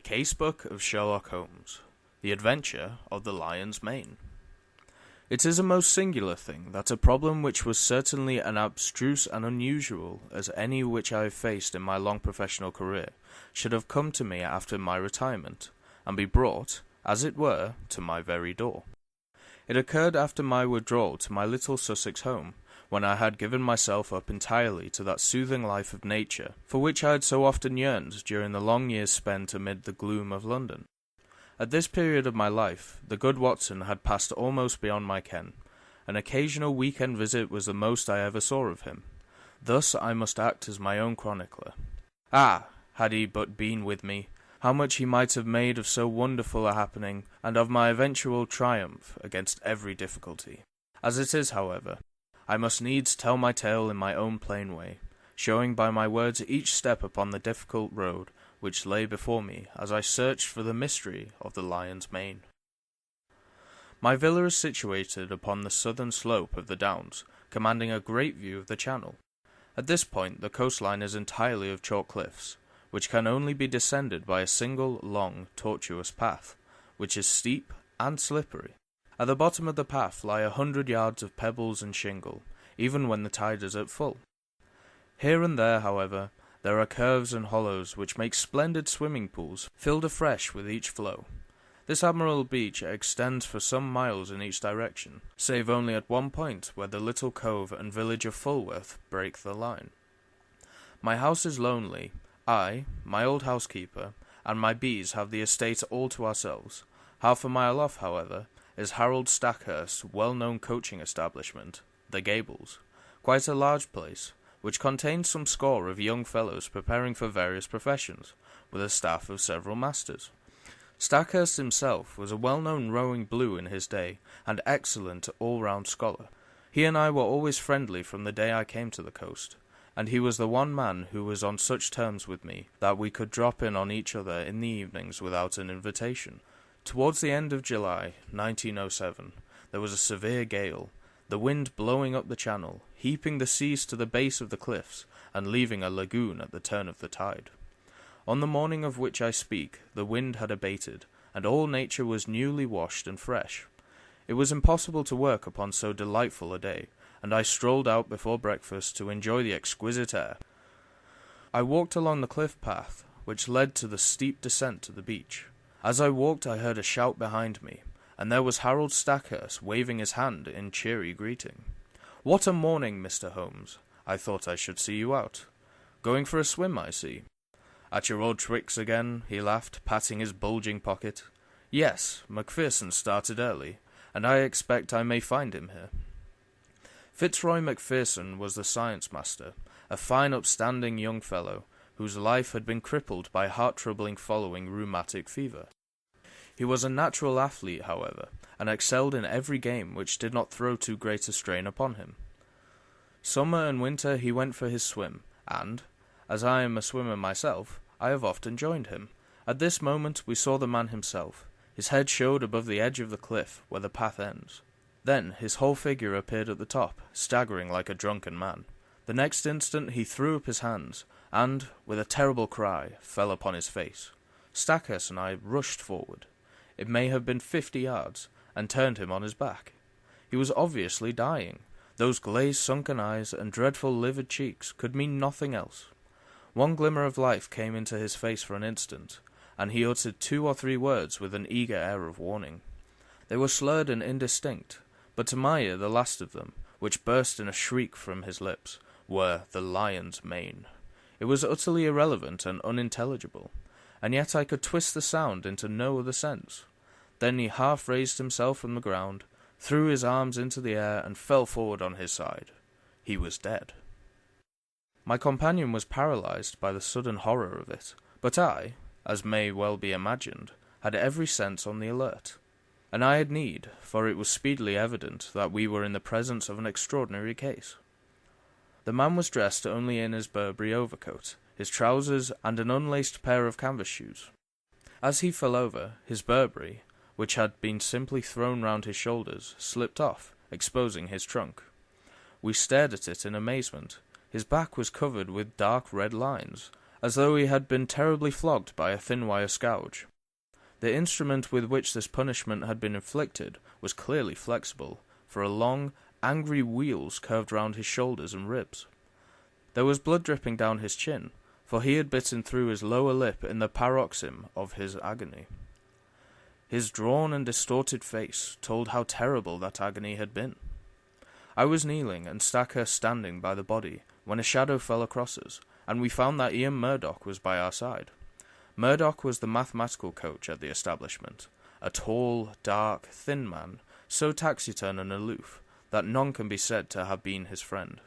Casebook of Sherlock Holmes, The Adventure of the Lion's Mane. It is a most singular thing that a problem which was certainly as abstruse and unusual as any which I have faced in my long professional career should have come to me after my retirement, and be brought, as it were, to my very door. It occurred after my withdrawal to my little Sussex home, when I had given myself up entirely to that soothing life of nature, for which I had so often yearned during the long years spent amid the gloom of London. At this period of my life, the good Watson had passed almost beyond my ken. An occasional week-end visit was the most I ever saw of him. Thus I must act as my own chronicler. Ah! Had he but been with me, how much he might have made of so wonderful a happening, and of my eventual triumph against every difficulty. As it is, however, I must needs tell my tale in my own plain way, showing by my words each step upon the difficult road which lay before me as I searched for the mystery of the lion's mane. My villa is situated upon the southern slope of the Downs, commanding a great view of the Channel. At this point the coastline is entirely of chalk cliffs, which can only be descended by a single, long, tortuous path, which is steep and slippery. At the bottom of the path lie 100 yards of pebbles and shingle, even when the tide is at full. Here and there, however, there are curves and hollows which make splendid swimming pools, filled afresh with each flow. This admirable beach extends for some miles in each direction, save only at one point where the little cove and village of Fulworth break the line. My house is lonely. I, my old housekeeper, and my bees have the estate all to ourselves. Half a mile off, however, is Harold Stackhurst's well-known coaching establishment, The Gables, quite a large place, which contains some score of young fellows preparing for various professions, with a staff of several masters. Stackhurst himself was a well-known rowing blue in his day, and excellent all-round scholar. He and I were always friendly from the day I came to the coast, and he was the one man who was on such terms with me that we could drop in on each other in the evenings without an invitation. Towards the end of July, 1907, there was a severe gale, the wind blowing up the channel, heaping the seas to the base of the cliffs, and leaving a lagoon at the turn of the tide. On the morning of which I speak, the wind had abated, and all nature was newly washed and fresh. It was impossible to work upon so delightful a day, and I strolled out before breakfast to enjoy the exquisite air. I walked along the cliff path, which led to the steep descent to the beach. As I walked I heard a shout behind me, and there was Harold Stackhurst waving his hand in cheery greeting. "What a morning, Mr. Holmes! I thought I should see you out. Going for a swim, I see." "At your old tricks again?" he laughed, patting his bulging pocket. "Yes, Macpherson started early, and I expect I may find him here." Fitzroy Macpherson was the science master, a fine upstanding young fellow, whose life had been crippled by heart-troubling following rheumatic fever. He was a natural athlete, however, and excelled in every game which did not throw too great a strain upon him. Summer and winter he went for his swim, and, as I am a swimmer myself, I have often joined him. At this moment we saw the man himself. His head showed above the edge of the cliff where the path ends. Then his whole figure appeared at the top, staggering like a drunken man. The next instant he threw up his hands, and, with a terrible cry, fell upon his face. Stackhurst and I rushed forward. It may have been 50 yards, and turned him on his back. He was obviously dying. Those glazed sunken eyes and dreadful livid cheeks could mean nothing else. One glimmer of life came into his face for an instant, and he uttered 2 or 3 words with an eager air of warning. They were slurred and indistinct, but to my ear the last of them, which burst in a shriek from his lips, were "the lion's mane." It was utterly irrelevant and unintelligible, and yet I could twist the sound into no other sense. Then he half raised himself from the ground, threw his arms into the air, and fell forward on his side. He was dead. My companion was paralyzed by the sudden horror of it, but I, as may well be imagined, had every sense on the alert. And I had need, for it was speedily evident that we were in the presence of an extraordinary case. The man was dressed only in his Burberry overcoat, his trousers, and an unlaced pair of canvas shoes. As he fell over, his Burberry, which had been simply thrown round his shoulders, slipped off, exposing his trunk. We stared at it in amazement. His back was covered with dark red lines, as though he had been terribly flogged by a thin wire scourge. The instrument with which this punishment had been inflicted was clearly flexible, for long, angry wheels curved round his shoulders and ribs. There was blood dripping down his chin, for he had bitten through his lower lip in the paroxysm of his agony. His drawn and distorted face told how terrible that agony had been. I was kneeling and Stackhurst standing by the body when a shadow fell across us, and we found that Ian Murdoch was by our side. Murdoch was the mathematical coach at the establishment, a tall, dark, thin man, so taciturn and aloof that none can be said to have been his friend.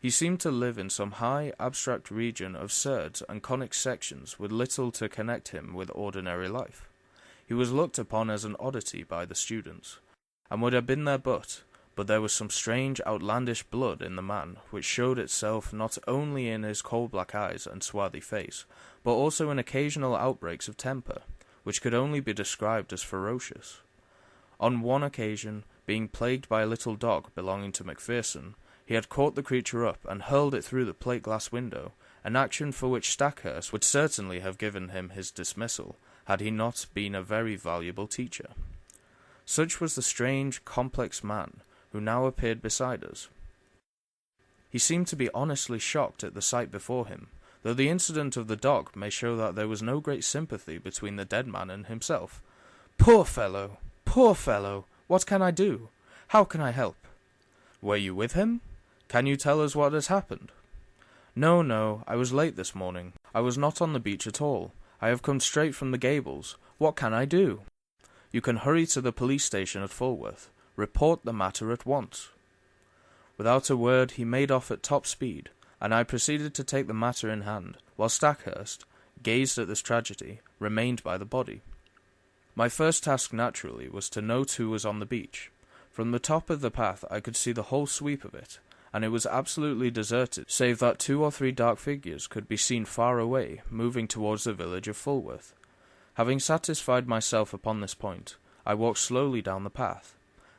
He seemed to live in some high, abstract region of surds and conic sections with little to connect him with ordinary life. He was looked upon as an oddity by the students, and would have been their butt, but there was some strange, outlandish blood in the man, which showed itself not only in his coal-black eyes and swarthy face, but also in occasional outbreaks of temper, which could only be described as ferocious. On one occasion, being plagued by a little dog belonging to Macpherson, he had caught the creature up and hurled it through the plate-glass window, an action for which Stackhurst would certainly have given him his dismissal, had he not been a very valuable teacher. Such was the strange, complex man who now appeared beside us. He seemed to be honestly shocked at the sight before him, though the incident of the dog may show that there was no great sympathy between the dead man and himself. "Poor fellow! Poor fellow! What can I do? How can I help?" "Were you with him? Can you tell us what has happened?" No, I was late this morning. I was not on the beach at all. I have come straight from the Gables. What can I do?" "You can hurry to the police station at Fulworth. Report the matter at once." Without a word he made off at top speed, and I proceeded to take the matter in hand, while Stackhurst, gazed at this tragedy, remained by the body. My first task naturally was to note who was on the beach. From the top of the path I could see the whole sweep of it, and it was absolutely deserted, save that 2 or 3 dark figures could be seen far away, moving towards the village of Fulworth. Having satisfied myself upon this point, I walked slowly down the path.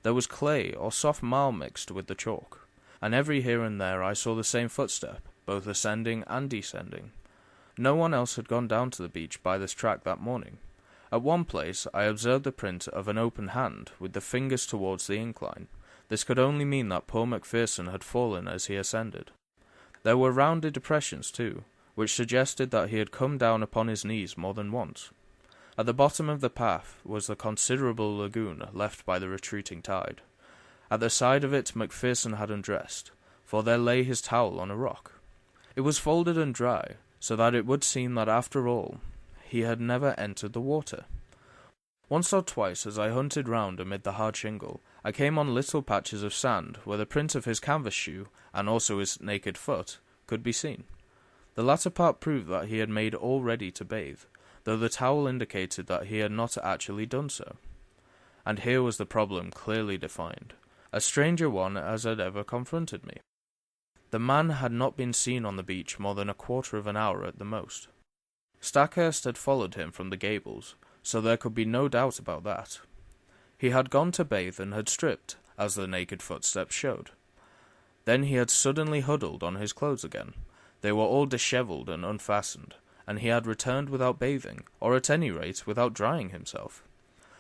There was clay or soft marl mixed with the chalk, and every here and there I saw the same footstep, both ascending and descending. No one else had gone down to the beach by this track that morning. At one place I observed the print of an open hand, with the fingers towards the incline. This could only mean that poor Macpherson had fallen as he ascended. There were rounded depressions too, which suggested that he had come down upon his knees more than once. At the bottom of the path was the considerable lagoon left by the retreating tide. At the side of it Macpherson had undressed, for there lay his towel on a rock. It was folded and dry, so that it would seem that after all he had never entered the water. Once or twice as I hunted round amid the hard shingle, I came on little patches of sand where the print of his canvas shoe, and also his naked foot, could be seen. The latter part proved that he had made all ready to bathe, though the towel indicated that he had not actually done so. And here was the problem clearly defined, a stranger one as had ever confronted me. The man had not been seen on the beach more than a quarter of an hour at the most. Stackhurst had followed him from the Gables, so there could be no doubt about that. He had gone to bathe and had stripped, as the naked footsteps showed. Then he had suddenly huddled on his clothes again. They were all dishevelled and unfastened, and he had returned without bathing, or at any rate without drying himself.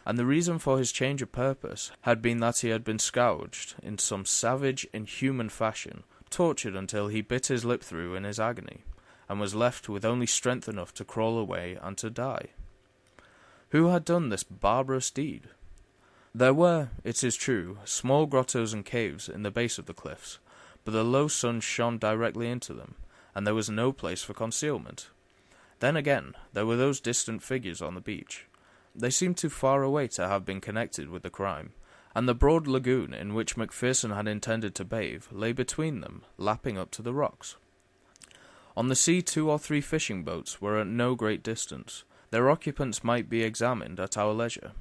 And the reason for his change of purpose had been that he had been scourged in some savage, inhuman fashion, tortured until he bit his lip through in his agony, and was left with only strength enough to crawl away and to die. Who had done this barbarous deed? There were, it is true, small grottos and caves in the base of the cliffs, but the low sun shone directly into them, and there was no place for concealment. Then again, there were those distant figures on the beach. They seemed too far away to have been connected with the crime, and the broad lagoon in which Macpherson had intended to bathe lay between them, lapping up to the rocks. On the sea 2 or 3 fishing boats were at no great distance. Their occupants might be examined at our leisure.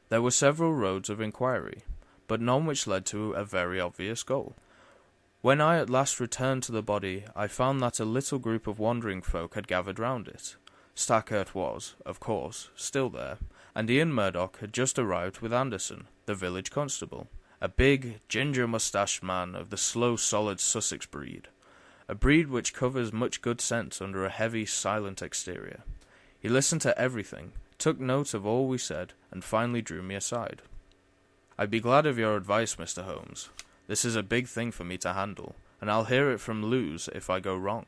There were several roads of inquiry, but none which led to a very obvious goal. When I at last returned to the body, I found that a little group of wandering folk had gathered round it. Stackhurst was, of course, still there, and Ian Murdoch had just arrived with Anderson, the village constable, a big, ginger-moustached man of the slow, solid Sussex breed. a breed which covers much good sense under a heavy, silent exterior. He listened to everything, took note of all we said, and finally drew me aside. "I'd be glad of your advice, Mr. Holmes. This is a big thing for me to handle, and I'll hear it from Lewes if I go wrong.